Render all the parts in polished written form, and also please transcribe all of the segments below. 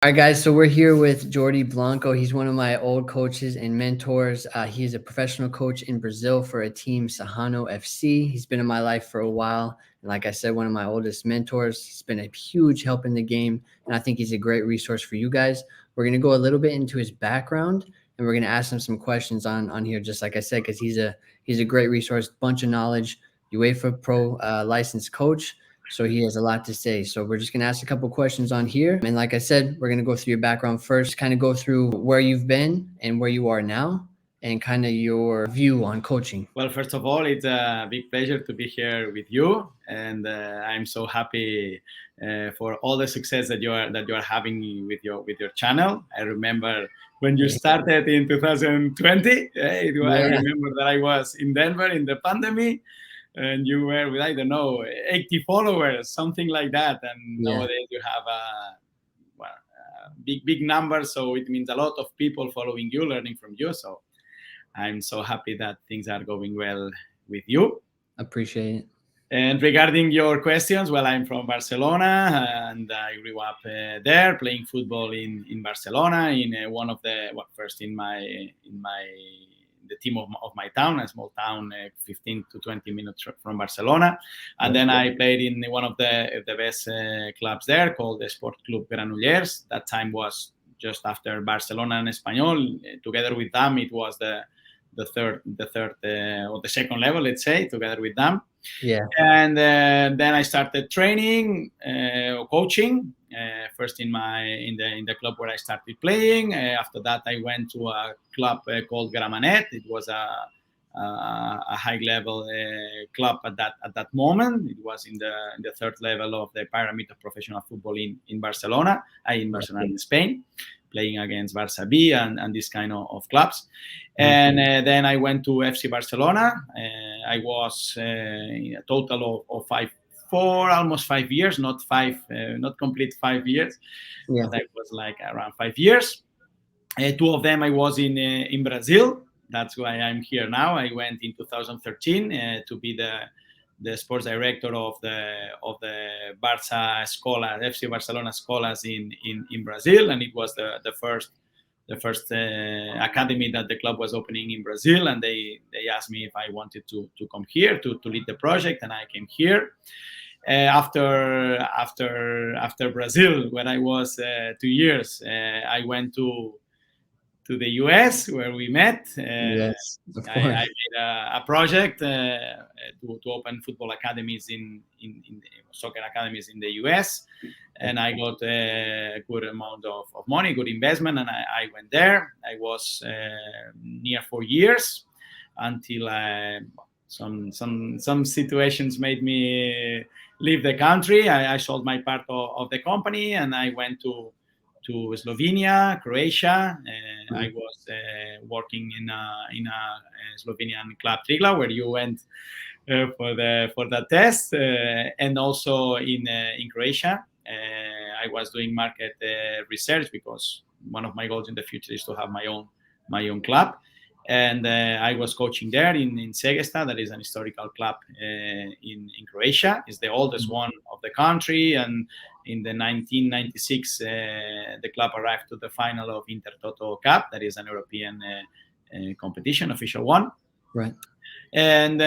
All right, guys. So we're here with Jordi Blanco. He's one of my old coaches and mentors. He is a professional coach in Brazil for a team, Sahano FC. He's been in my life for a while. And like I said, one of my oldest mentors. He's been a huge help in the game. And I think he's a great resource for you guys. We're going to go a little bit into his background and we're going to ask him some questions on here, just like I said, because he's a great resource, bunch of knowledge, UEFA Pro licensed coach. So he has a lot to say. So we're just going to ask a couple questions on here. And like I said, we're going to go through your background first, kind of go through where you've been and where you are now and kind of your view on coaching. Well, first of all, it's a big pleasure to be here with you, and I'm so happy for all the success that you are having with your channel. I remember when you started in 2020. I Yeah. remember that I was in Denver in the pandemic, and you were with, I don't know, 80 followers, something like that. And Yeah. nowadays you have big numbers, so it means a lot of people following you, learning from you. So I'm so happy that things are going well with you. Appreciate it. And regarding your questions, well, I'm from Barcelona and I grew up there playing football in Barcelona in one of the first in my the team of my town, a small town, 15 to 20 minutes from Barcelona. And then I played in one of the best clubs there called the Sport Club Granollers. That time was just after Barcelona and Espanyol. Together with them, it was the third or the second level, let's say, together with them. Yeah. And then I started training, coaching. First in the club where I started playing. After that, I went to a club called Gramenet. It was a high level club at that moment. It was in the third level of the pyramid of professional football in Barcelona, in Barcelona, in Spain, playing against Barça B and this kind of clubs. And then I went to FC Barcelona. I was a total of almost 5 years, not complete 5 years, Yeah. but I was like around 5 years. Two of them I was in Brazil. That's why I'm here now. I went in 2013 to be the sports director of the Barça Escola, FC Barcelona Escolas in Brazil, and it was the first academy that the club was opening in Brazil, and they asked me if I wanted to come here to lead the project, and I came here. After Brazil, when I was 2 years, I went to the US where we met. Yes. Of I course. made a project to open football academies in soccer academies in the US, and I got a good amount of money, good investment, and I went there. I was near 4 years until some situations made me leave the country. I sold my part of the company and I went to Slovenia, Croatia. I was working in a Slovenian club Triglav, where you went for the test, and also in Croatia. I was doing market research because one of my goals in the future is to have my own club. And I was coaching there in Segesta, that is an historical club in Croatia. It's the oldest one of the country, and in the 1996, the club arrived to the final of Intertoto Cup, that is an European competition, official one. Right. And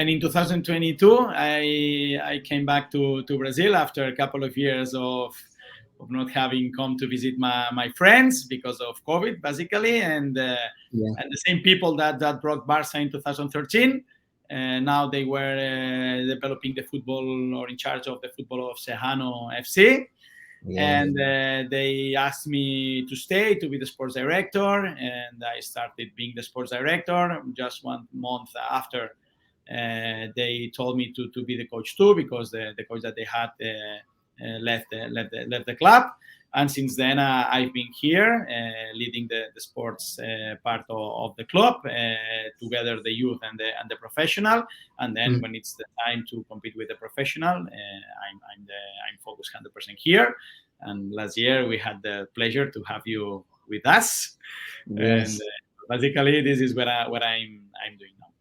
in 2022, I came back to Brazil after a couple of years of not having come to visit my friends because of COVID, basically, and the same people that brought Barca in 2013. Now they were developing the football, or in charge of the football of Sahano FC. Yeah. And they asked me to stay to be the sports director, and I started being the sports director. Just 1 month after, they told me to be the coach too, because the coach that they had left the club. And since then, I've been here leading the sports part of the club, together the youth and the professional. And then when it's the time to compete with the professional, I'm focused 100% here. And last year we had the pleasure to have you with us. Yes. And basically, this is what I'm doing now.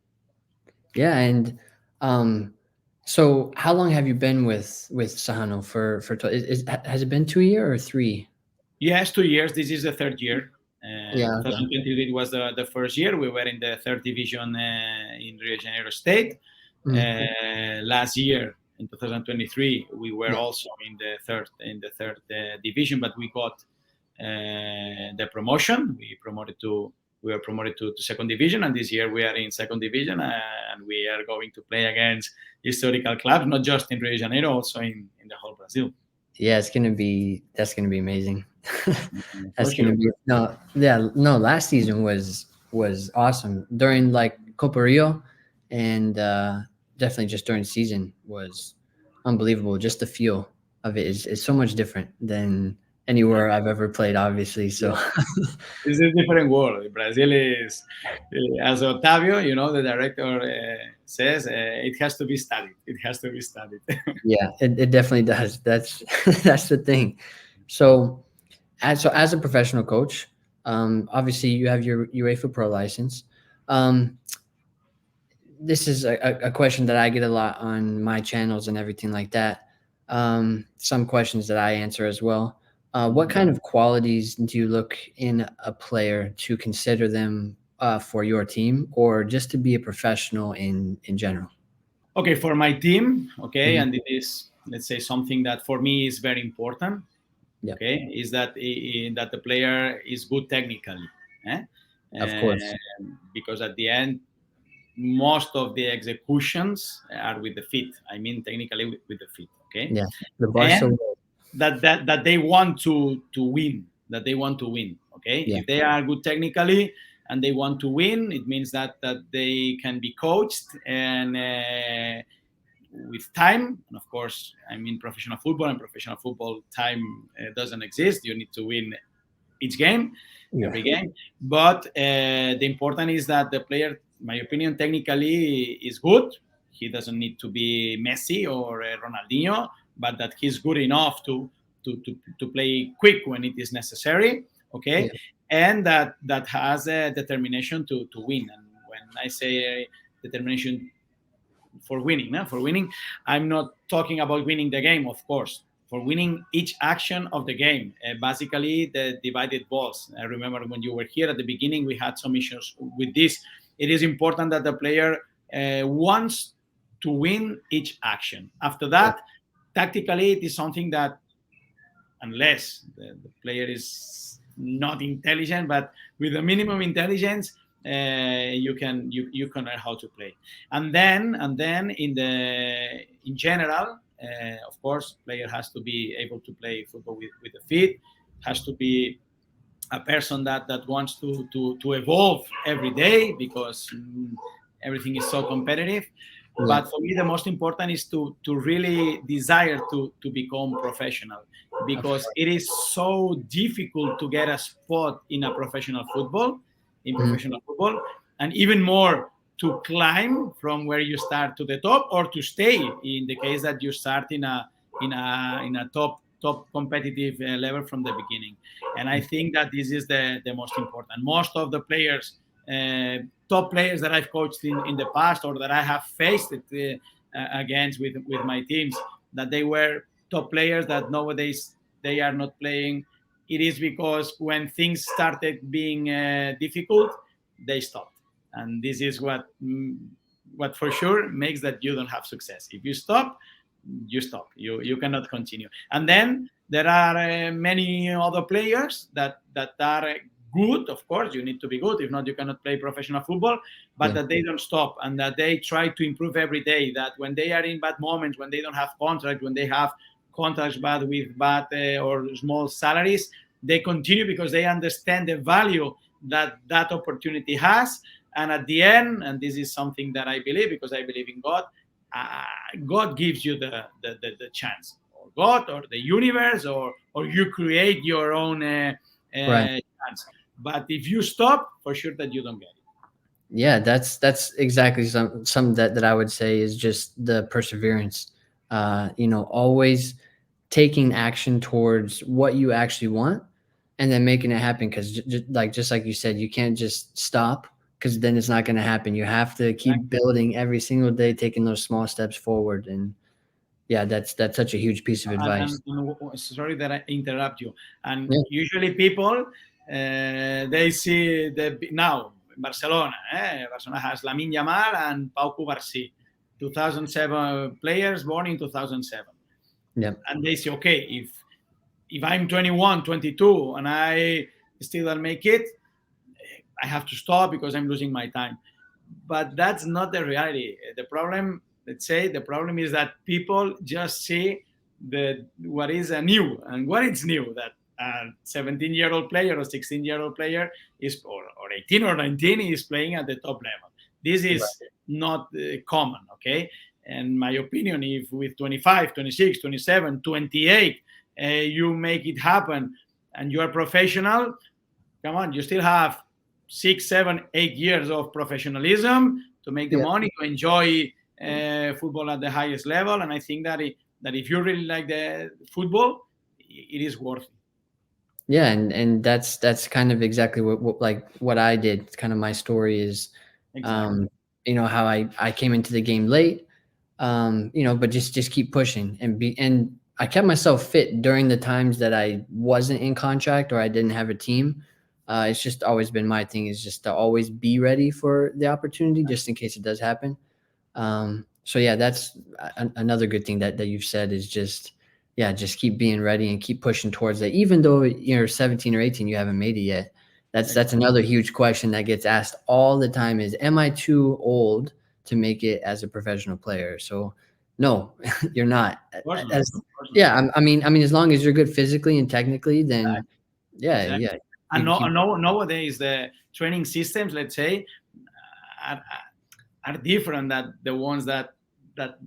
Yeah. And so how long have you been with Sahano has it been 2 years or 3? Yes, 2 years. This is the third year. Yeah. Okay. 2023 was the first year. We were in the third division in Rio de Janeiro State. Mhm. Last year, in 2023, we were Yeah. also in the third division, but we got the promotion. We were promoted to second division, and this year we are in second division, and we are going to play against historical clubs, not just in Rio de Janeiro, also in the whole Brazil. Yeah, that's gonna be amazing. For That's gonna sure. be no, yeah, no. Last season was awesome during like Copa Rio, and definitely just during season was unbelievable. Just the feel of it is so much different than Yeah. anywhere I've ever played. Obviously, so Yeah. It's a different world. Brazil is, as Otavio, the director says, it has to be studied. It has to be studied. yeah, it definitely does. That's that's the thing. So as a professional coach, obviously you have your UEFA Pro license. Um, this is a question that I get a lot on my channels and everything like that. Some questions that I answer as well. What kind of qualities do you look in a player to consider them for your team, or just to be a professional in general? Okay, for my team, okay, Mhm. and it is, let's say, something that for me is very important, Yeah, okay, is that the player is good technically, eh? of course. Because at the end, most of the executions are with the feet. I mean, technically with the feet, okay, Yeah, the Barca. and that they want to win, that they want to win, okay. Yeah, If they are good technically and they want to win, it means that they can be coached, and with time, and of course, I mean, professional football, and professional football time doesn't exist. You need to win each game, yeah, every game. But the important is that the player, my opinion, technically is good. He doesn't need to be Messi or Ronaldinho, but that he's good enough to play quick when it is necessary. Okay, yeah, and that has a determination to win. And when I say determination for winning, I'm not talking about winning the game, of course. For winning each action of the game, basically the divided balls. I remember when you were here at the beginning, we had some issues with this. It is important that the player wants to win each action. After yeah, that, tactically, it is something that, unless the player is not intelligent, but with a minimum intelligence, you can learn how to play. And then in general, of course, player has to be able to play football with the feet, has to be a person that wants to evolve every day, because everything is so competitive. yeah. But for me, the most important is to really desire to become professional, Of because course. it is so difficult to get a spot in Mhm. professional football, and even more to climb from where you start to the top, or to stay in the case that you start in a top competitive level from the beginning. And I think that this is the most important. Most of the players, uh, top players that I've coached in the past, or that I have faced against with my teams, that they were top players, that nowadays they are not playing. It is because when things started being difficult, they stopped. And this is what for sure makes that you don't have success. If you stop, you stop. You cannot continue. And then there are many other players that are good. Of course, you need to be good. If not, you cannot play professional football. But Yeah, that they don't stop, and that they try to improve every day. That when they are in bad moments, when they don't have contract, when they have contracts bad with bad or small salaries, they continue, because they understand the value that opportunity has. And at the end, and this is something that I believe, because I believe in God, uh, God gives you the chance, or God, or the universe, or you create your own right. chance. But if you stop, for sure that you don't get it. Yeah, that's exactly some that I would say is just the perseverance. Always taking action towards what you actually want, and then making it happen. Because just like you said, you can't just stop, because then it's not going to happen. You have to keep Exactly. building every single day, taking those small steps forward. And Yeah, that's such a huge piece of advice. And sorry that I interrupt you. And Yeah, usually people they see now Barcelona. Barcelona has Lamine Yamal and Pau Cubarsí, 2007 players born in 2007, yeah, and they say, okay, if I'm 21, 22, and I still don't make it, I have to stop because I'm losing my time. But that's not the reality. The problem, let's say, the problem is that people just see the what is new, and what is new that a 17-year-old player or 16-year-old player is, or 18 or 19 is playing at the top level. This is right, not common, okay? And my opinion, if with 25, 26, 27, 28, you make it happen and you are professional, come on, you still have 6, 7, 8 years of professionalism to make the yeah. money, to enjoy football at the highest level. And I think that that if you really like the football, it is worth it. Yeah, and that's kind of exactly what like what I did. It's kind of my story is, Exactly. um, how I came into the game late, but just keep pushing and I kept myself fit during the times that I wasn't in contract or I didn't have a team. It's just always been my thing is just to always be ready for the opportunity just in case it does happen. So yeah, that's another good thing that you've said is just, yeah, just keep being ready and keep pushing towards that. Even though you're 17 or 18, you haven't made it yet. That's Exactly. another huge question that gets asked all the time is, am I too old to make it as a professional player? So no, you're not. Of course not. As Of course not. yeah, I mean, as long as you're good physically and technically, then yeah, Exactly. yeah, you And can no, keep. nowadays, the training systems, let's say, are, are different than the ones that that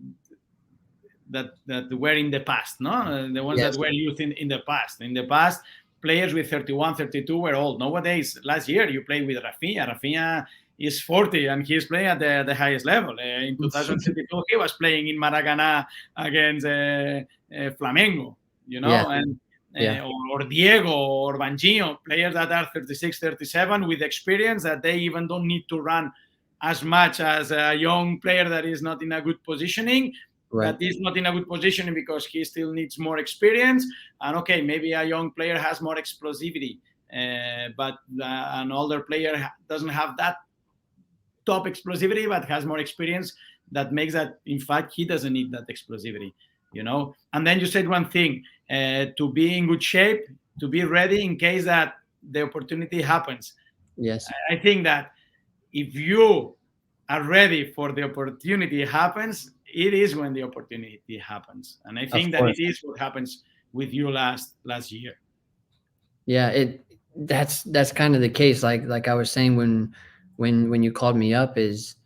were in the past, no? The ones that Yes, were used in the past. In the past, players with 31, 32 were old. Nowadays, last year you played with Rafinha. Rafinha is 40 and he's playing at the highest level. In 2022, he was playing in Maracanã against Flamengo, yeah, and yeah, or Diego or Banjinho, players that are 36, 37 with experience that they even don't need to run as much as a young player that is not in a good positioning, right. that is not in a good position because he still needs more experience. And okay, maybe a young player has more explosivity, but an older player doesn't have that top explosivity, but has more experience. That makes that, in fact, he doesn't need that explosivity. And then you said one thing: to be in good shape, to be ready in case that the opportunity happens. Yes, I think that if you are ready for the opportunity happens, it is when the opportunity happens. And I of think that course. it is what happens with you last year. Yeah, that's kind of the case. Like I was saying when you called me up is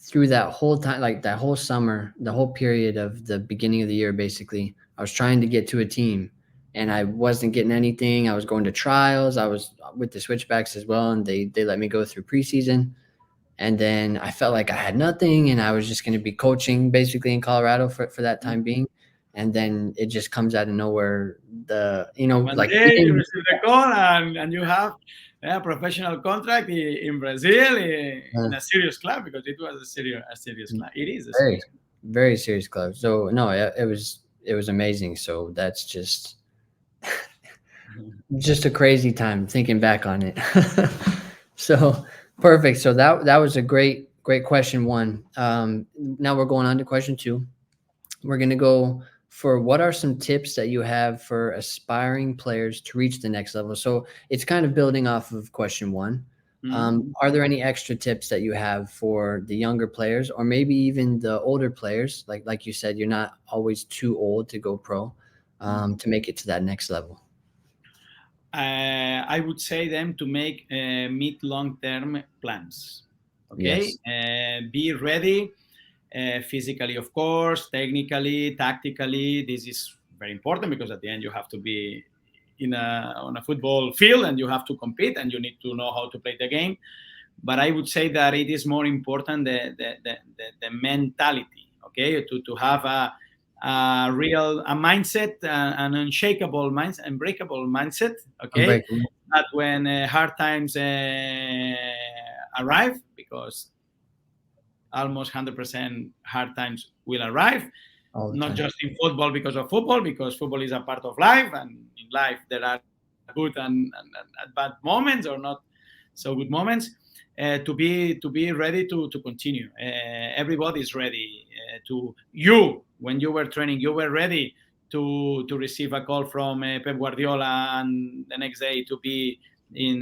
through that whole time, like that whole summer, the whole period of the beginning of the year, basically, I was trying to get to a team and I wasn't getting anything. I was going to trials. I was with the switchbacks as well, and they let me go through preseason. And then I felt like I had nothing and I was just going to be coaching basically in Colorado for that time being. And then it just comes out of nowhere. One Like day you even receive the call and you have a professional contract in Brazil in a serious club, because it was a serious club. It is a very, serious club. very serious club. So no, it was amazing. So that's just a crazy time thinking back on it. So perfect. So that was a great question one. Now we're going on to question two. We're gonna go for what are some tips that you have for aspiring players to reach the next level. So it's kind of building off of question one. Mhm. Are there any extra tips that you have for the younger players, or maybe even the older players? Like you said, you're not always too old to go pro, to make it to that next level. I would say them to make mid long term plans. Okay, Yes. be ready physically, of course, technically, tactically. This is very important because at the end you have to be on a football field and you have to compete and you need to know how to play the game. But I would say that it is more important the mentality. Okay, to have a real mindset, an unshakable mindset, unbreakable mindset. Okay, Unbreakable. that when hard times arrive, because almost 100% hard times will arrive, all the not time. just in football because of football, because football is a part of life, and in life there are good and bad moments, or not so good moments. To be ready to continue. Everybody is ready. To you when you were training, you were ready to receive a call from Pep Guardiola, and the next day to be in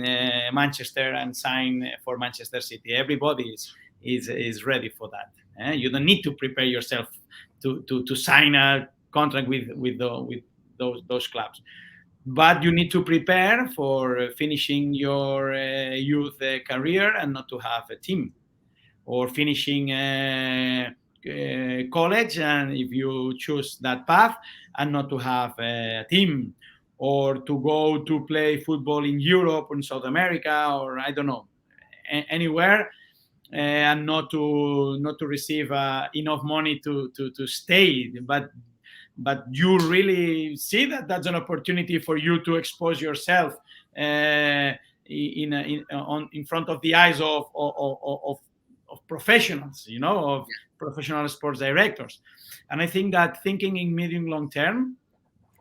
Manchester and sign for Manchester City. Everybody is ready for that. You don't need to prepare yourself to sign a contract with those clubs, but you need to prepare for finishing your youth career and not to have a team, or finishing college, and if you choose that path, and not to have a team, or to go to play football in Europe or in South America, or I don't know, anywhere, and not to receive enough money to stay. But you really see that that's an opportunity for you to expose yourself in front of the eyes of professionals, of professional sports directors. And I think that thinking in medium long term,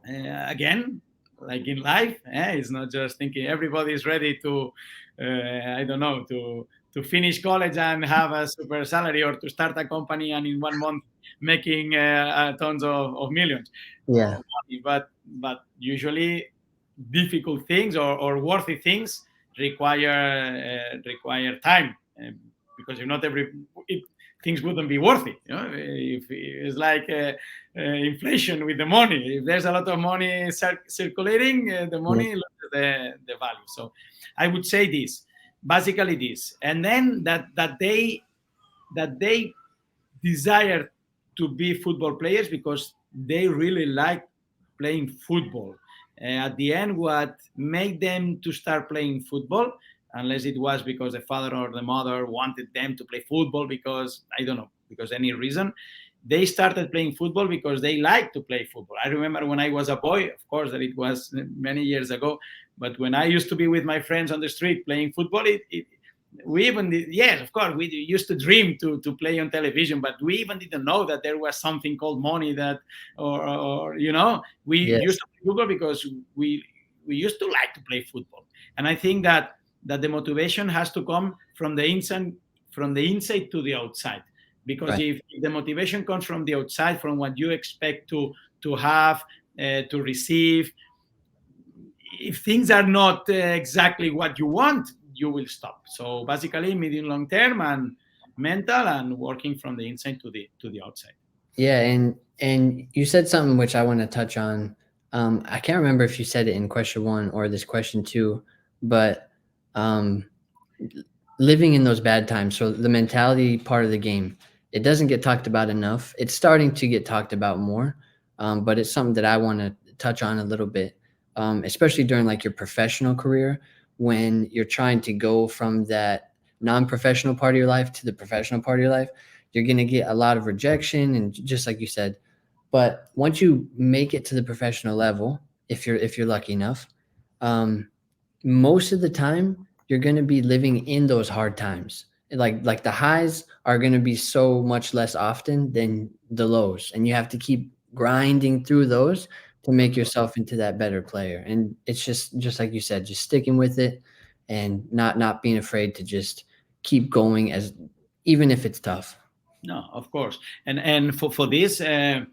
again, like in life, it's not just thinking everybody is ready to, I don't know, to finish college and have a super salary, or to start a company and in 1 month making tons of millions Yeah, of money. But usually difficult things, or worthy things, require time, because if not things wouldn't be worthy. If it's like inflation with the money. If there's a lot of money circulating, the yeah, money loses the value. So I would say this, basically this, and then that they desire to be football players because they really like playing football. At the end, what made them to start playing football, unless it was because the father or the mother wanted them to play football because, I don't know, because any reason, they started playing football because they like to play football. I remember when I was a boy, of course, that it was many years ago, but when I used to be with my friends on the street playing football, we even did, yes, of course, we used to dream to play on television, but we even didn't know that there was something called money, that, or we used yes, to play football because we used to like to play football. And I think that the motivation has to come from the inside to the outside, because right. if the motivation comes from the outside, from what you expect to have, to receive, if things are not exactly what you want, you will stop. So basically, medium long term and mental, and working from the inside to the outside. Yeah, and you said something which I want to touch on. I can't remember if you said it in question one or this question two, but um, living in those bad times. So the mentality part of the game, it doesn't get talked about enough. It's starting to get talked about more, but it's something that I want to touch on a little bit, especially during like your professional career, when you're trying to go from that non-professional part of your life to the professional part of your life. You're going to get a lot of rejection, and just like you said. But once you make it to the professional level, if you're lucky enough, um, most of the time you're going to be living in those hard times. Like the highs are going to be so much less often than the lows, and you have to keep grinding through those to make yourself into that better player. And it's just like you said, just sticking with it, and not being afraid to just keep going, as even if it's tough. No, of course. And for this, there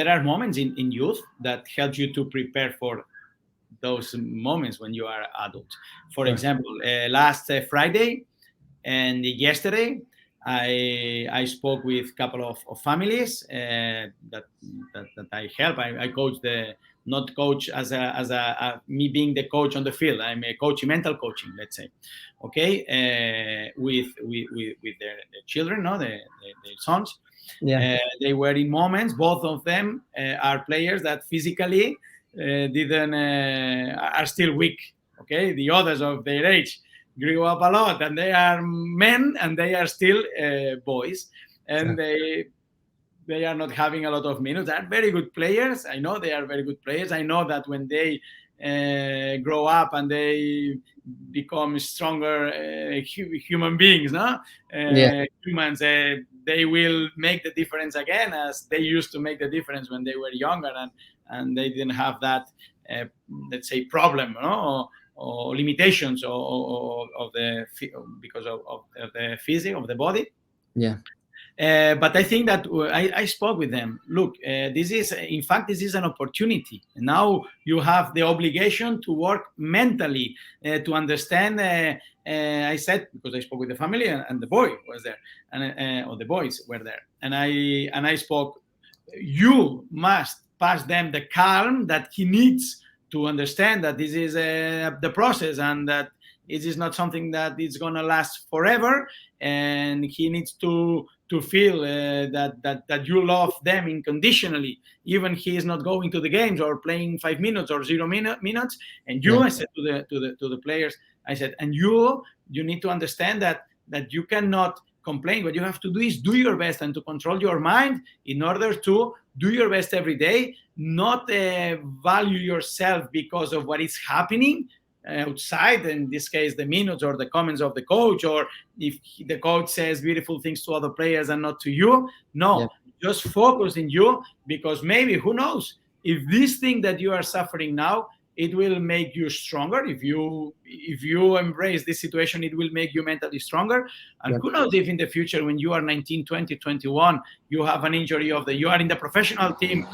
are moments in youth that help you to prepare for those moments when you are adult. For Right. example, last Friday and yesterday, I spoke with a couple of families that I help. I coach, not coach as me being the coach on the field. I'm a coach, mental coaching, let's say. Okay, with their children, no, their sons. Yeah. They were in moments. Both of them are players that physically didn't are still weak. Okay, the others of their age grew up a lot, and they are men, and they are still boys, and Sure. they are not having a lot of minutes. They are very good players. I know they are very good players. I know that when they grow up and they become stronger human beings, no, Yeah. humans, they will make the difference again, as they used to make the difference when they were younger, and they didn't have that, let's say, problem, or limitations, of the because of the physique of the body. Yeah. But I think that I spoke with them. Look, this is, in fact, this is an opportunity. Now you have the obligation to work mentally, to understand. I said, because I spoke with the family, and the boy was there, or the boys were there, and I spoke. You must pass them the calm that he needs to understand that this is the process, and that it is not something that is going to last forever, and he needs to feel that you love them unconditionally, even he is not going to the games or playing 5 minutes or 0 minutes. And you, Yeah. I said to the players, I said, and you need to understand that you cannot complain. What you have to do is do your best, and to control your mind in order to do your best every day, not value yourself because of what is happening outside, in this case the minutes or the comments of the coach, or if the coach says beautiful things to other players and not to you. No, Yeah. just focus in you, because maybe, who knows, if this thing that you are suffering now, it will make you stronger. If you embrace this situation, it will make you mentally stronger. And Yeah. who knows if in the future, when you are 19, 20, 21, you have an injury you are in the professional team,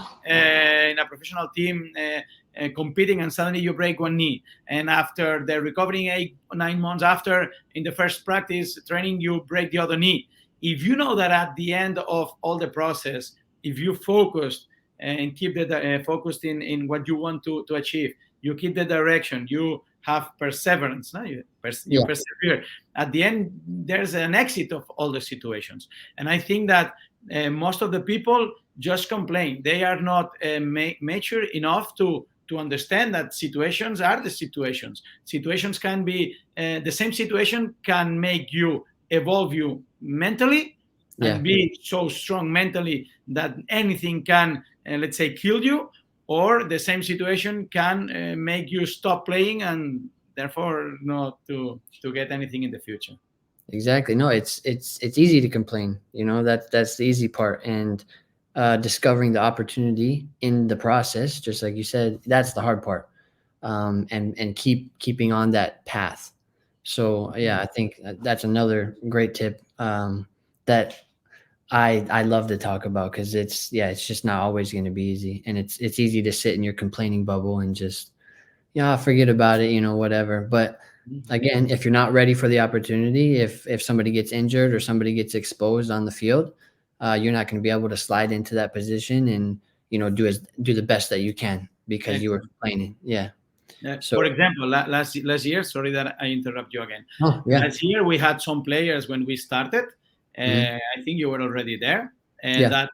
competing, and suddenly you break one knee, and after the recovering 8 or 9 months after, in the first practice training, you break the other knee. If you know that at the end of all the process, if you focused and keep the focused in what you want to achieve, you keep the direction, you have perseverance, no? you Yeah. persevere, at the end there's an exit of all the situations. And I think that most of the people just complain. They are not mature enough to understand that situations are the situations. Situations can be the same situation can make you evolve you mentally, Yeah. and be so strong mentally that anything can, let's say, kill you, or the same situation can make you stop playing, and therefore not to get anything in the future. Exactly. No, it's easy to complain. That's the easy part, and discovering the opportunity in the process, just like you said, that's the hard part. And keeping on that path. So yeah, I think that's another great tip that I love to talk about, because it's just not always going to be easy, and it's easy to sit in your complaining bubble and just forget about it, whatever. But again, if you're not ready for the opportunity, if somebody gets injured or somebody gets exposed on the field, you're not going to be able to slide into that position and do the best that you can, because you were Excellent. complaining. Yeah. For So example, last year, sorry that I interrupt you again. oh yeah. Last year we had some players when we started. Mhm. I think you were already there, and Yeah.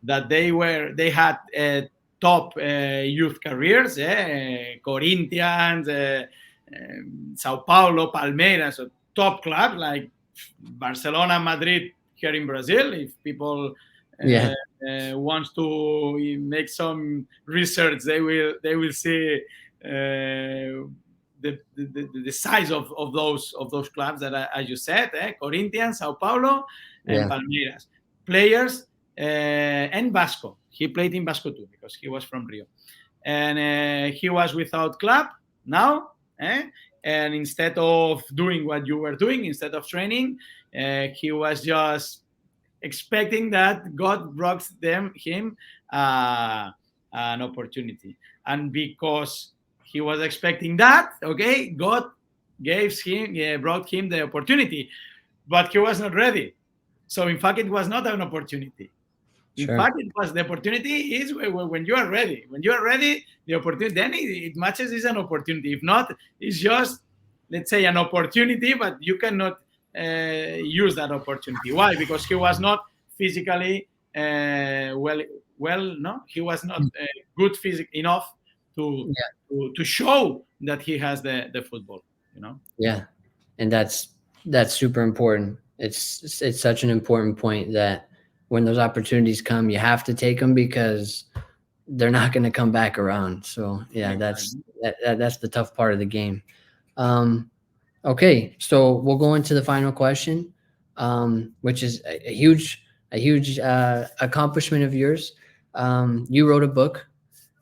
that they had top youth careers, Corinthians, Sao Paulo, Palmeiras, so top clubs like Barcelona, Madrid here in Brazil. If people Yeah. wants to make some research, they will see the size of those clubs that as you said, Corinthians, Sao Paulo, and Yeah. Palmeiras. Players and Vasco. He played in Vasco too, because he was from Rio, and he was without club now. And instead of doing what you were doing, instead of training, he was just expecting that God brought him an opportunity. And because he was expecting that, okay, God brought him the opportunity, but he was not ready. So in fact, it was not an opportunity. In Sure. fact, it was the opportunity is when you are ready. When you are ready, the opportunity, then it matches is an opportunity. If not, it's just, let's say, an opportunity, but you cannot use that opportunity. Why? Because he was not physically well. Well, no, he was not good enough to, Yeah. to show that he has the football. You know. Yeah. And that's super important. It's such an important point that when those opportunities come, you have to take them, because they're not going to come back around. So yeah, Exactly. that's the tough part of the game. Um, okay, so we'll go into the final question, which is a huge a huge accomplishment of yours. You wrote a book,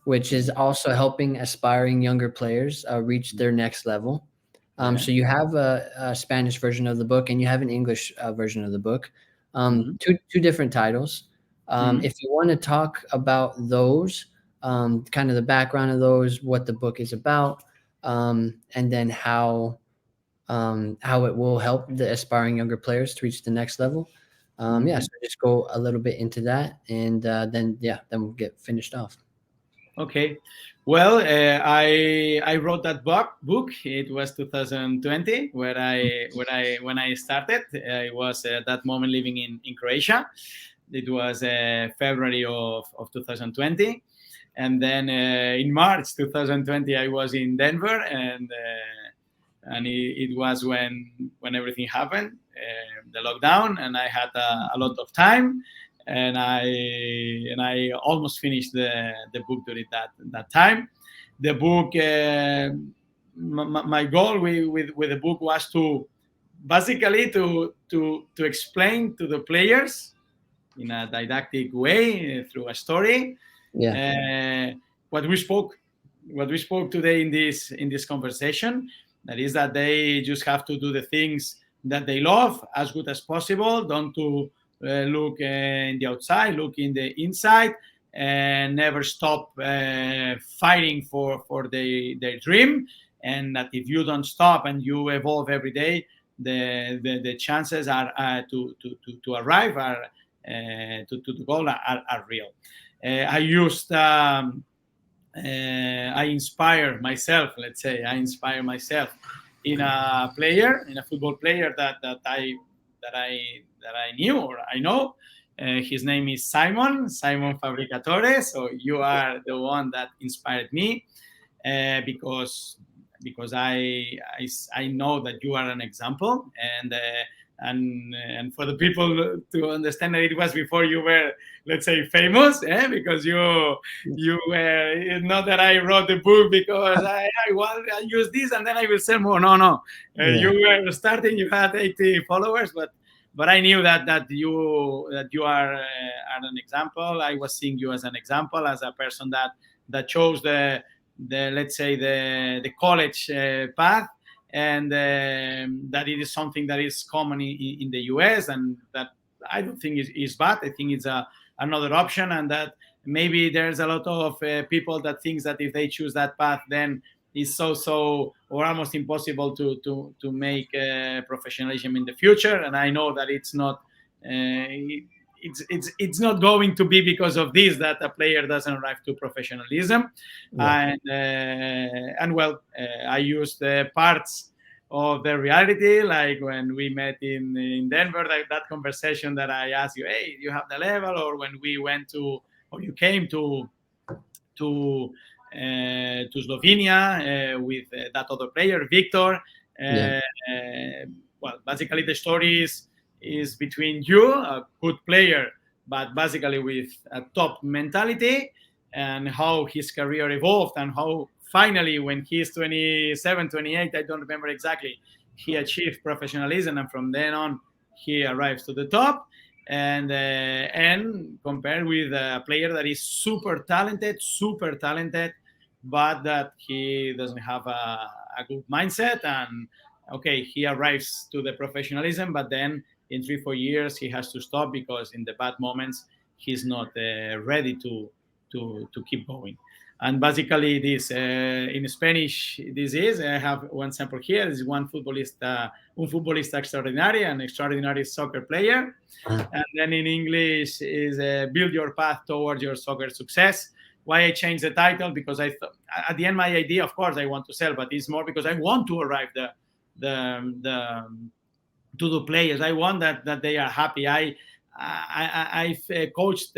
which is also helping aspiring younger players reach their next level. Yeah. So you have a Spanish version of the book, and you have an English version of the book. Mhm. Two different titles. Mhm. If you want to talk about those, kind of the background of those, what the book is about, and then how it will help the aspiring younger players to reach the next level. Yeah, Mhm. so just go a little bit into that, and then we'll get finished off. Okay. Well, I wrote that book. It was 2020 when I started. I was at that moment living in Croatia. It was February of 2020, and then in March 2020 I was in Denver, and it was when everything happened, the lockdown, and I had a lot of time, and I almost finished the book during that time. The book, my goal with the book was to basically to explain to the players in a didactic way through a story Yeah, uh, what we spoke today in this conversation, that is that they just have to do the things that they love as good as possible, don't to look in the outside, look in the inside, and never stop fighting for their dream, and that if you don't stop and you evolve every day, the chances are to arrive are to the goal are real. I used I inspire myself. Let's say I inspire myself in a football player that I knew or I know. His name is Simon Fabricatore. So you are the one that inspired me because I know that you are an example, and for the people to understand that it was before you were, let's say, famous, because you were, it's not that I wrote the book because I use this and then I will sell more. No. yeah, You were starting, you had 80 followers, but I knew that you are an example. I was seeing you as an example, as a person that chose the let's say the college path, and that it is something that is common in the US, and that I don't think is bad. I think it's another option, and that maybe there's a lot of people that thinks that if they choose that path, then it's so or almost impossible to make professionalism in the future. And I know that it's not. It's not going to be because of this that a player doesn't arrive to professionalism, yeah, and well, I used parts of the reality, like when we met in Denver, that conversation that I asked you, hey, you have the level, or when we went to, or you came to Slovenia with that other player, Victor. yeah, Well, basically the story is between you, a good player, but basically with a top mentality, and how his career evolved, and how finally, when he's 27, 28, I don't remember exactly, he achieved professionalism, and from then on, he arrives to the top. And compared with a player that is super talented, but that he doesn't have a good mindset. And okay, he arrives to the professionalism, but then in 3 4 years he has to stop because in the bad moments he's not ready to keep going. And basically, this in Spanish, this is, I have one sample here. This is un futbolista extraordinario, an extraordinary soccer player. uh, And then in English is build your path towards your soccer success. Why I changed the title? Because I thought at the end my idea, of course, I want to sell, but it's more because I want to arrive the to the players. I want that they are happy. I've coached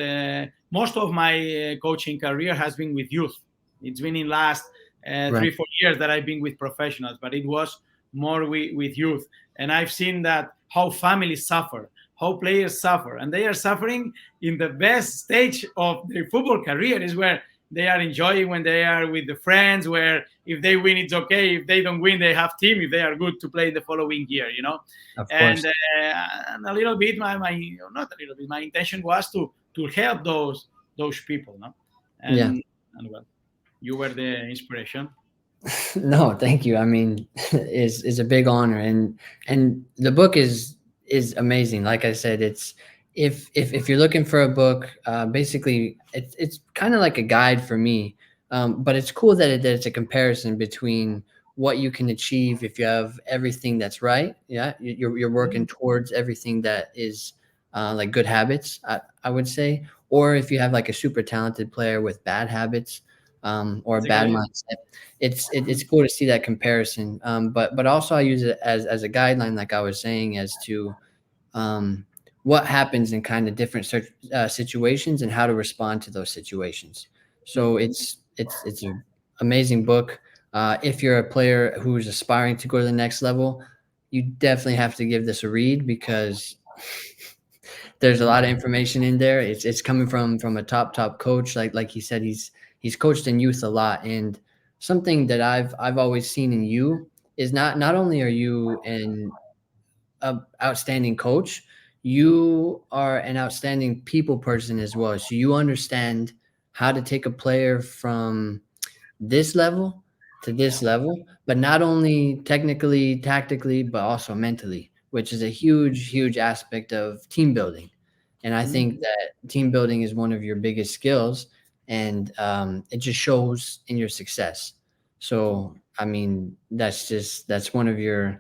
most of my coaching career has been with youth. It's been in last right, 3 4 years that I've been with professionals, but it was more with youth. And I've seen that how families suffer, how players suffer, and they are suffering in the best stage of their football career is where they are enjoying when they are with the friends, where if they win it's okay, if they don't win they have team, if they are good to play the following year, Of and course. and a little bit my not a little bit, my intention was to help those people, no. Yeah. And well, you were the inspiration. No, thank you. I mean, is a big honor, and the book is amazing. Like I said, it's if you're looking for a book, basically it's kind of like a guide for me. But it's cool that it's a comparison between what you can achieve if you have everything that's right. Yeah, you're working towards everything that is like good habits. I would say, or if you have like a super talented player with bad habits, or a That's a bad good. mindset. It's cool to see that comparison. But also I use it as a guideline, like I was saying, as to um, what happens in kind of different situations and how to respond to those situations. So it's an amazing book. If you're a player who's aspiring to go to the next level, you definitely have to give this a read because there's a lot of information in there. It's coming from a top coach. Like he said, he's coached in youth a lot. And something that I've always seen in you is not only are you an outstanding coach, you are an outstanding people person as well. So you understand how to take a player from this level to this level, but not only technically, tactically, but also mentally, which is a huge aspect of team building. And I think that team building is one of your biggest skills, and it just shows in your success. So, I mean, that's one of your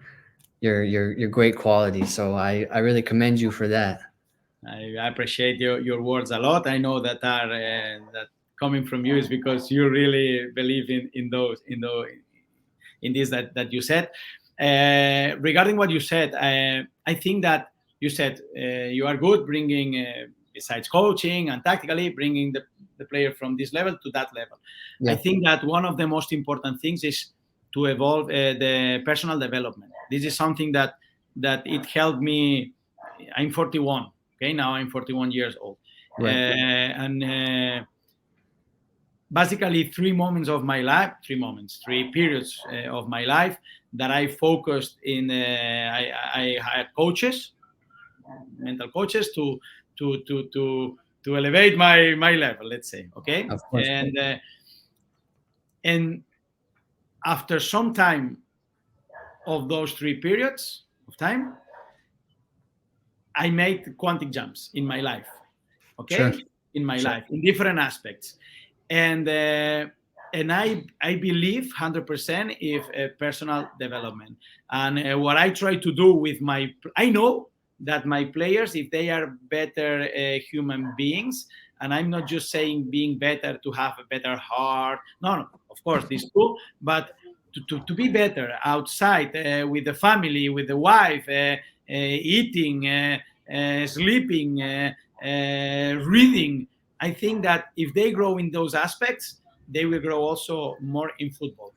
great qualities. So I really commend you for that. I appreciate your words a lot. I know that are that coming from you is because you really believe in this that you said. Regarding what you said, I think that you said you are good bringing, besides coaching and tactically, bringing the player from this level to that level. I Yeah. think that one of the most important things is to evolve the personal development. This is something that it helped me. I'm 41. Okay, now I'm 41 years old, Right. and basically 3 moments of my life, 3 periods of my life that I focused in. I hired coaches, mental coaches, to elevate my level, let's say. Okay, Of course. and after some time of those 3 periods of time, I made quantic jumps in my life. Sure. Okay, in my Sure. life in different aspects, and I believe 100% if personal development, and what I try to do with I know that my players, if they are better human beings, and I'm not just saying being better to have a better heart, no, of course this too, but to be better outside, with the family, with the wife, eating, sleeping, reading. I think that if they grow in those aspects, they will grow also more in football.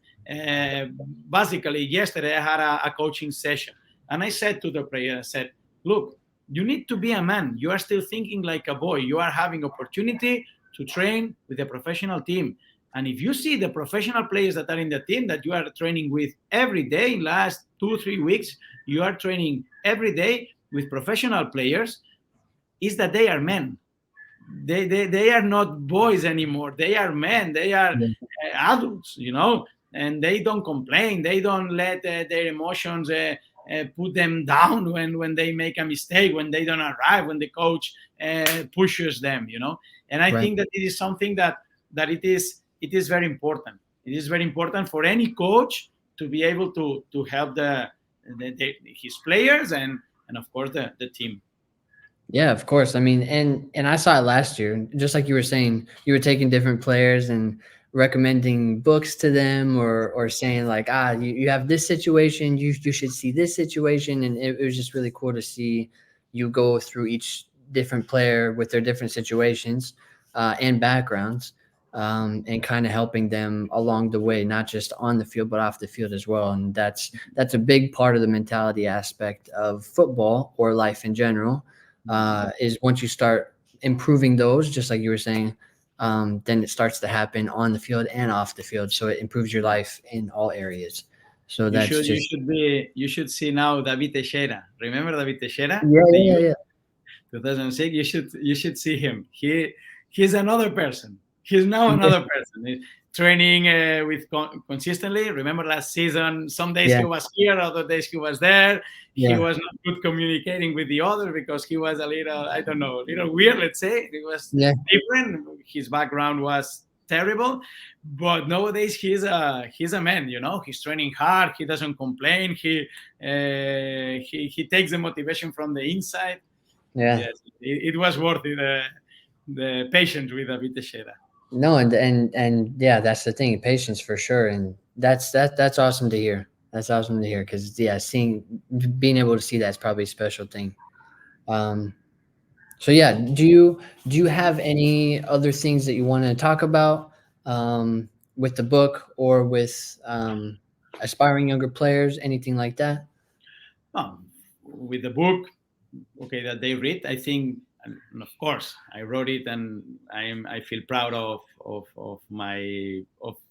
Basically, yesterday I had a coaching session, and I said to the player, I said, "Look, you need to be a man. You are still thinking like a boy. You are having opportunity to train with a professional team. And if you see the professional players that are in the team that you are training with every day, in last 2 3 weeks, you are training every day with professional players, is that they are men. They are not boys anymore. They are men. They are Yeah. adults, and they don't complain. They don't let their emotions put them down when they make a mistake, when they don't arrive, when the coach pushes them, And I Right. think that it is something that it is very important. It is very important for any coach to be able to help his players, and of course the team. Yeah, of course. I mean, and I saw it last year. Just like you were saying, you were taking different players and recommending books to them, or saying like, you have this situation, you should see this situation, and it was just really cool to see you go through each different player with their different situations and backgrounds, and kind of helping them along the way, not just on the field but off the field as well. And that's a big part of the mentality aspect of football or life in general, is once you start improving those, just like you were saying, then it starts to happen on the field and off the field. So it improves your life in all areas. So You that's should just you should see now David Teixeira. Remember David Teixeira, yeah, the yeah, youth, yeah, 2006. You should see him. He's another person. He's now yeah, another person. He's training with consistently. Remember last season, some days yeah, he was here, other days he was there. He yeah, was not good communicating with the others because he was a little, I don't know, a little weird, let's say. It was yeah. different. His background was terrible, but nowadays he's a man. He's training hard. He doesn't complain. He takes the motivation from the inside. Yeah. Yes, it was worth it, the patience with David Teixeira. No, and yeah, that's the thing, patience for sure, and that's awesome to hear. That's awesome to hear because yeah, being able to see that's probably a special thing. Um, so yeah, do you have any other things that you want to talk about with the book or with aspiring younger players, anything like that? With the book, okay, that they read, I think, and of course, I wrote it, and I feel proud of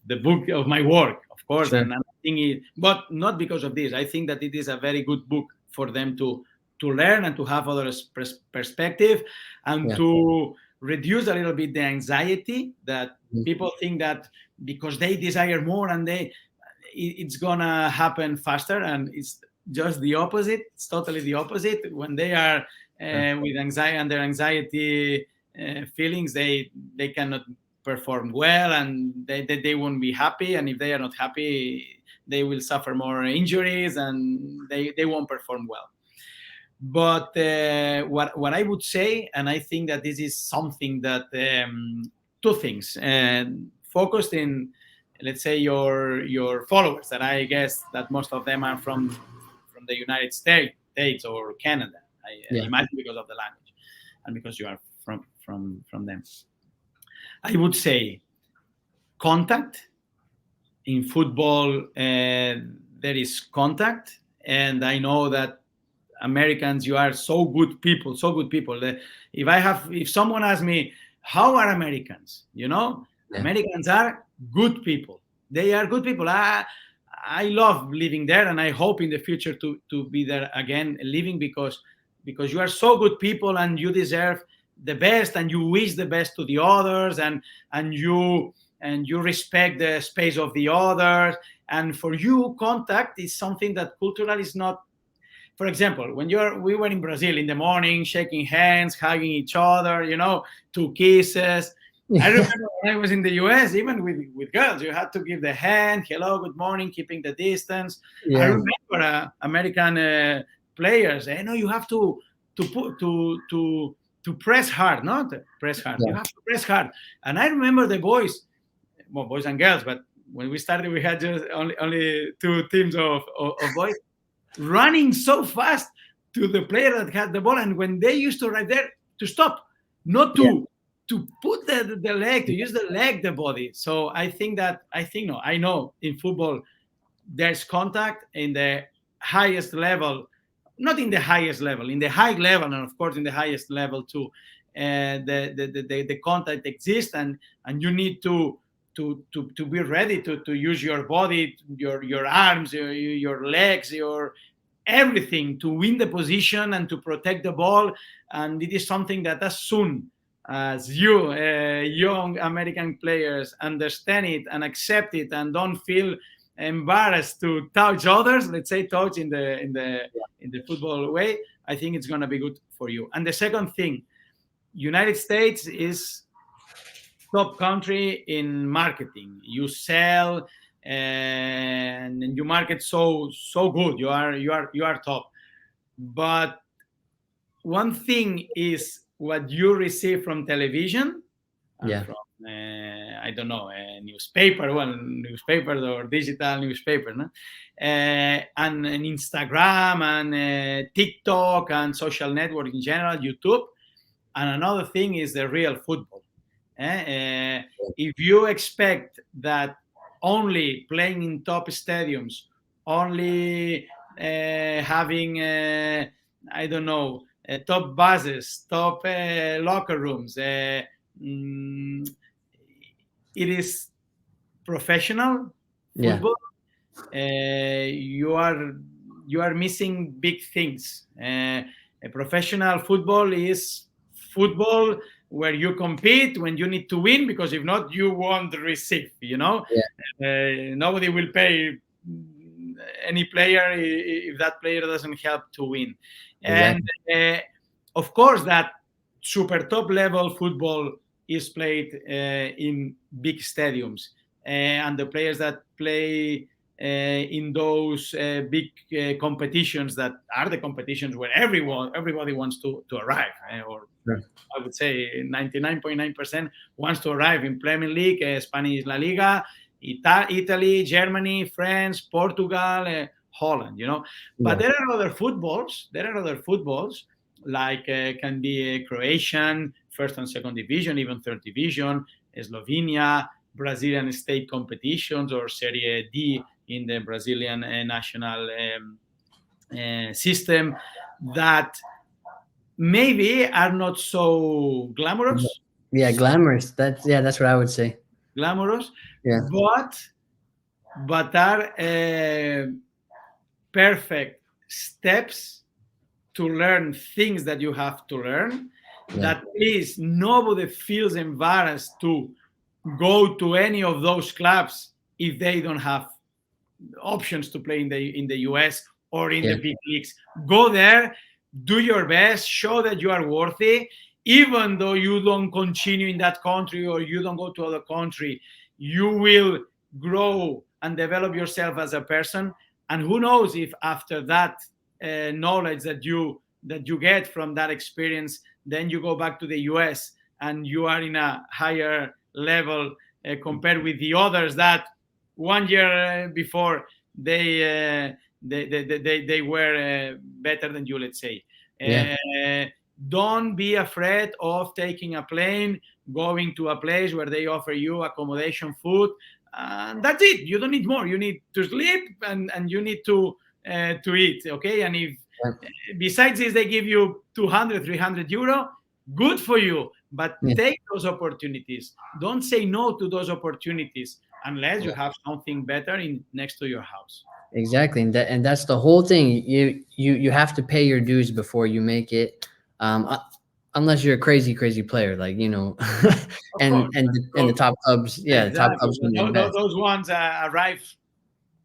the book, of my work, of course, Sure. and I think but not because of this. I think that it is a very good book for them to learn and to have other perspective, and Yeah. to reduce a little bit the anxiety that Mhm. people think that because they desire more and it's gonna happen faster, and it's just the opposite. It's totally the opposite. When they are Sure. with anxiety, and their anxiety feelings, they cannot perform well, and they won't be happy, and if they are not happy, they will suffer more injuries, and they won't perform well. But what I would say, and I think that this is something that two things, focused in, let's say, your followers, that I guess that most of them are from the United States or Canada. I Yeah. imagine because of the language, and because you are from them. I would say contact in football. There is contact, and I know that Americans, you are so good people, so good people. If someone asks me, how are Americans? Yeah. Americans are good people. They are good people. I love living there, and I hope in the future to be there again, living, because you are so good people, and you deserve the best, and you wish the best to the others, and you respect the space of the others. And for you, contact is something that cultural is not. For example, when we were in Brazil in the morning, shaking hands, hugging each other, 2 kisses. I remember when I was in the US, even with girls, you had to give the hand, hello, good morning, keeping the distance. I Yeah. remember American players, no, you have to press hard, not press hard. You Yeah. have to press hard. And I remember the boys, well, boys and girls, but when we started, we had just only two teams of boys running so fast to the player that had the ball, and when they used to right there to stop, not Yeah. to put the leg, to use the leg, the body. So no, I know in football there's contact in the highest level, not in the highest level, in the high level, and of course in the highest level too. The contact exists, and you need to be ready to use your body, your arms, your legs, your everything to win the position and to protect the ball. And it is something that as soon as you young American players understand it and accept it and don't feel embarrassed to touch others, let's say touch in the football way, I think it's going to be good for you. And the second thing, United States is top country in marketing. You sell and you market so good. You are top. But one thing is what you receive from television and Yeah. from I don't know, newspaper, well, newspapers or digital newspaper, no? And Instagram and TikTok and social network in general, YouTube. And another thing is the real football. If you expect that only playing in top stadiums, only having, I don't know, top buses, top locker rooms, mm, it is professional Yeah. football. You are missing big things. A professional football is football where you compete when you need to win, because if not, you won't receive. Yeah. Nobody will pay any player if that player doesn't help to win. And Exactly. of course, that super top level football is played in big stadiums, and the players that play in those big competitions, that are the competitions where everybody wants to arrive, or Sure. I would say 99.9% wants to arrive in Premier League, Spanish La Liga, Italy, Germany, France, Portugal, Holland. But Yeah. there are other footballs. There are other footballs like can be Croatian first and second division, even third division, Slovenia, Brazilian state competitions, or Serie D in the Brazilian national system, that maybe are not so glamorous, Yeah. Glamorous. That's what I would say. glamorous, Yeah. but are perfect steps to learn things that you have to learn. Yeah. That please, nobody feels embarrassed to go to any of those clubs if they don't have options to play in the US or in Yeah. the big leagues. Go there, do your best, show that you are worthy, even though you don't continue in that country or you don't go to other country. You will grow and develop yourself as a person. And who knows if after that knowledge that you get from that experience, then you go back to the US and you are in a higher level compared with the others that 1 year before they were better than you, let's say. Yeah. Don't be afraid of taking a plane, going to a place where they offer you accommodation, food, and that's it. You don't need more. You need to sleep, and you need to eat, okay? And if besides this they give you 200, 300 euro, good for you, but Yeah. take those opportunities. Don't say no to those opportunities unless you Yeah. have something better in next to your house. Exactly, and that's the whole thing. You have to pay your dues before you make it, unless you're a crazy player, like Of course. and the Those, top clubs, yeah, the top exactly. clubs can invest. Those ones arrive,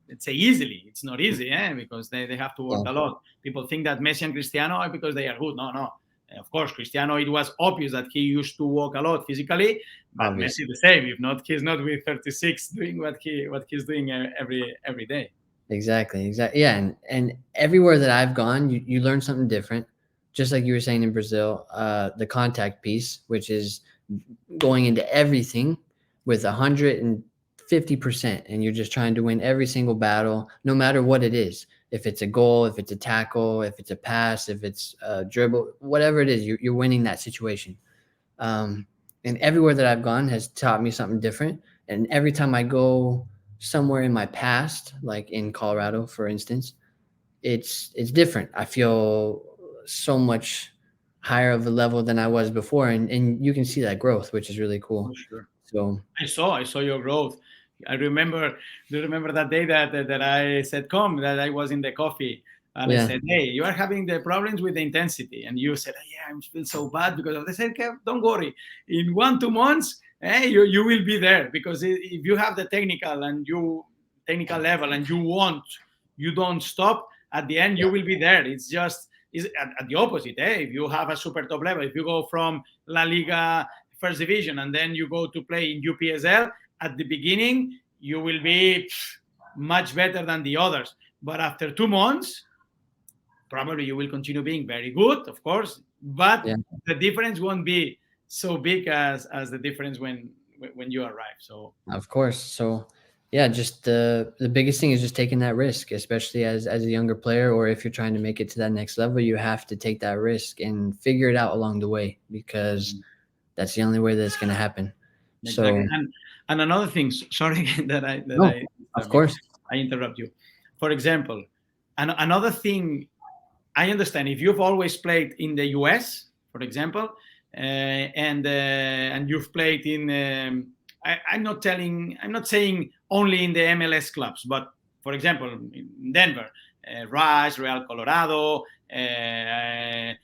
let's say, easily. It's not easy, because they have to work Yeah, a lot. People think that Messi and Cristiano are because they are good. No, no. Of course, Cristiano, it was obvious that he used to work a lot physically, but obviously. Messi the same. If not, he's not with 36 doing what he's doing every day. Exactly. Yeah, and everywhere that I've gone, you learn something different. Just like you were saying in Brazil, the contact piece, which is going into everything with 150%, and you're just trying to win every single battle, no matter what it is. If it's a goal, if it's a tackle, if it's a pass, if it's a dribble, whatever it is, you're winning that situation. And everywhere that I've gone has taught me something different. And every time I go somewhere in my past, like in Colorado, for instance, it's different. I feel so much higher of a level than I was before, and you can see that growth, which is really For cool. sure. So I saw your growth. I remember. Do you remember that day that I said, "Come"? That I was in the coffee, and I yeah, said, "Hey, you are having the problems with the intensity," and you said, "Yeah, I feel so bad because of this." I said, "Kev, don't worry. In 1 2 months, you will be there, because if you have the technical level and you don't stop. At the end, yeah, you will be there. It's just is at the opposite. If you have a super top level, if you go from La Liga first division and then you go to play in UPSL, at the beginning you will be much better than the others, but after 2 months probably you will continue being very good, of course, but yeah. the difference won't be so big as the difference when you arrive. So Of course. So, yeah, just the biggest thing is just taking that risk, especially as a younger player, or if you're trying to make it to that next level, you have to take that risk and figure it out along the way, because that's the only way that it's going to happen. exactly. So, And another thing, sorry that no, I of disturb you. course. I interrupt you. For example, another thing, I understand if you've always played in the US, for example, and you've played in I'm not saying only in the MLS clubs, but for example, in Denver, Rush, Real Colorado, I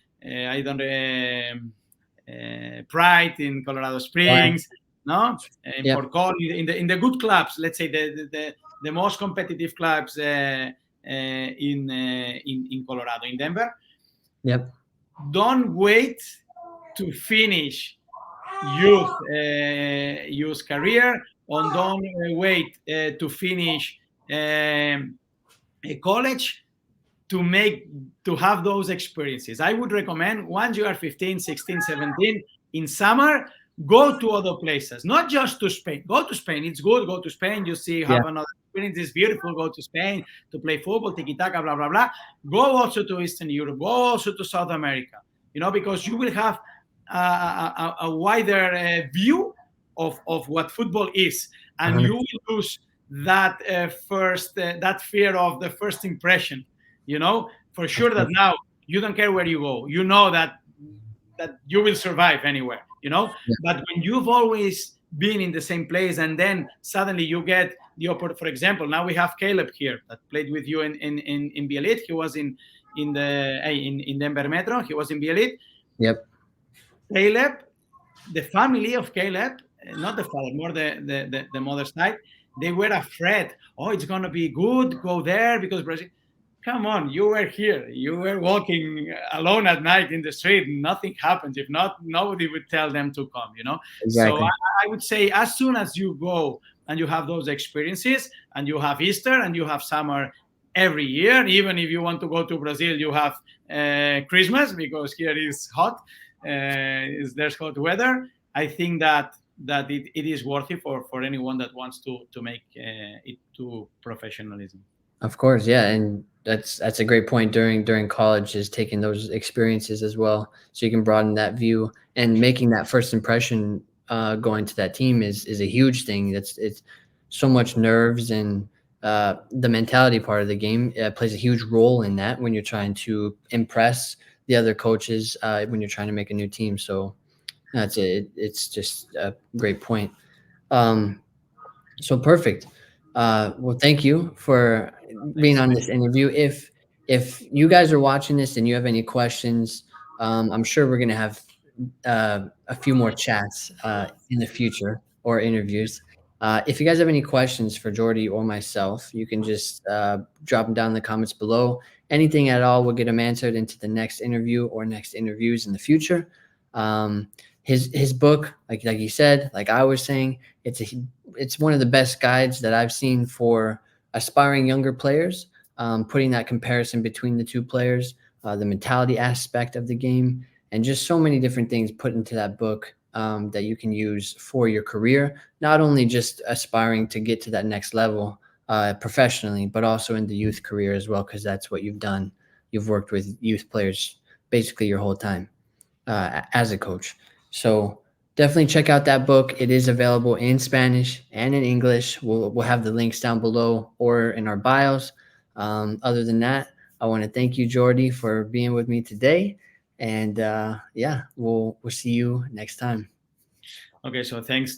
don't Pride in Colorado Right. Springs, no, in Yep. Port Call, in the good clubs, let's say the most competitive clubs in Colorado, in Denver. Yep. Don't wait to finish youth career, or don't wait to finish a college to have those experiences. I would recommend, once you are 15, 16, 17, in summer, go to other places, not just to Spain. Go to Spain, it's good. Go to Spain, you see, Yeah. have another experience. It's beautiful. Go to Spain to play football, tiki-taka, blah blah blah. Go also to Eastern Europe. Go also to South America, because you will have a wider view of what football is, and you 100. will lose that that fear of the first impression. For Of sure that course. now you don't care where you go. You know that you will survive anywhere. Yeah. But when you've always been in the same place, and then suddenly you get the opportunity. For example, now we have Caleb here that played with you in Biellit. He was in Denver Metro. He was in Biellit. Yep. Caleb, the family of Caleb, not the father, more the mother's side, they were afraid. Oh, it's gonna be good. Go there because Brazil. Come on, you were here. You were walking alone at night in the street. Nothing happens. If not, nobody would tell them to come. So Exactly. I would say, as soon as you go and you have those experiences, and you have Easter and you have summer every year, even if you want to go to Brazil, you have Christmas, because here is hot. There's hot weather. I think that it is worth it for anyone that wants to make it to professionalism. Of course, yeah, and that's a great point during college, is taking those experiences as well, so you can broaden that view, and making that first impression going to that team is a huge thing. It's so much nerves, and the mentality part of the game plays a huge role in that when you're trying to impress the other coaches when you're trying to make a new team. So that's it. It's just a great point. Um, so perfect. Well, thank you for being Thanks. on this interview. If you guys are watching this and you have any questions, I'm sure we're gonna have a few more chats in the future, or interviews. If you guys have any questions for Jordy or myself, you can just drop them down in the comments below. Anything at all, we'll get them answered into the next interview or next interviews in the future. Um, his book, like you said, like I was saying, it's one of the best guides that I've seen for aspiring younger players. Putting that comparison between the two players, the mentality aspect of the game, and just so many different things put into that book that you can use for your career. Not only just aspiring to get to that next level professionally, but also in the youth career as well, because that's what you've done. You've worked with youth players basically your whole time as a coach. So definitely check out that book. It is available in Spanish and in English. We'll have the links down below or in our bios. Other than that, I want to thank you, Jordy, for being with me today. And yeah, we'll see you next time. Okay, so thank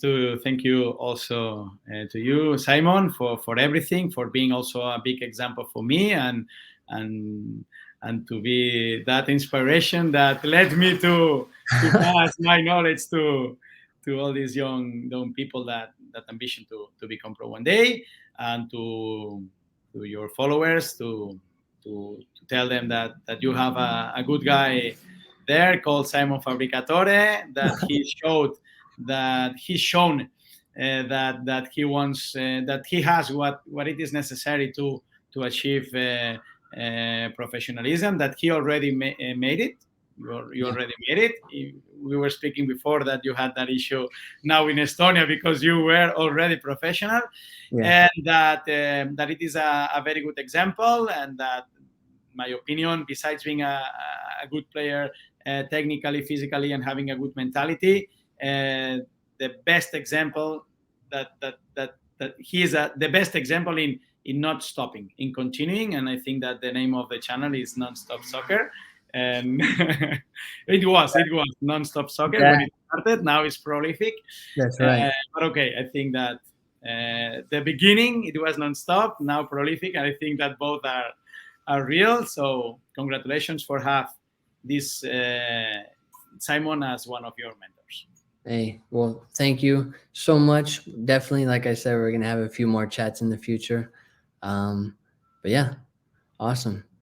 you also to you, Simon, for everything, for being also a big example for me, and and to be that inspiration that led me to pass my knowledge to all these young people that ambition to become pro one day, and to your followers to tell them that you have a good guy there called Simon Fabricatore, that he's shown that he wants that he has what it is necessary to achieve professionalism, that he already made it. You Yeah. already made it. We were speaking before that you had that issue now in Estonia because you were already professional, Yeah. and that it is a very good example, and that, my opinion, besides being a good player technically, physically, and having a good mentality, the best example that he is the best example in not stopping, in continuing. And I think that the name of the channel is Non-Stop Soccer. and it was non-stop soccer when it started. Now it's prolific. That's right. But okay, I think that the beginning it was non-stop. Now prolific, and I think that both are real. So congratulations for have this Simon as one of your mentors. Hey, well, thank you so much. Definitely, like I said, we're gonna have a few more chats in the future. But yeah, awesome.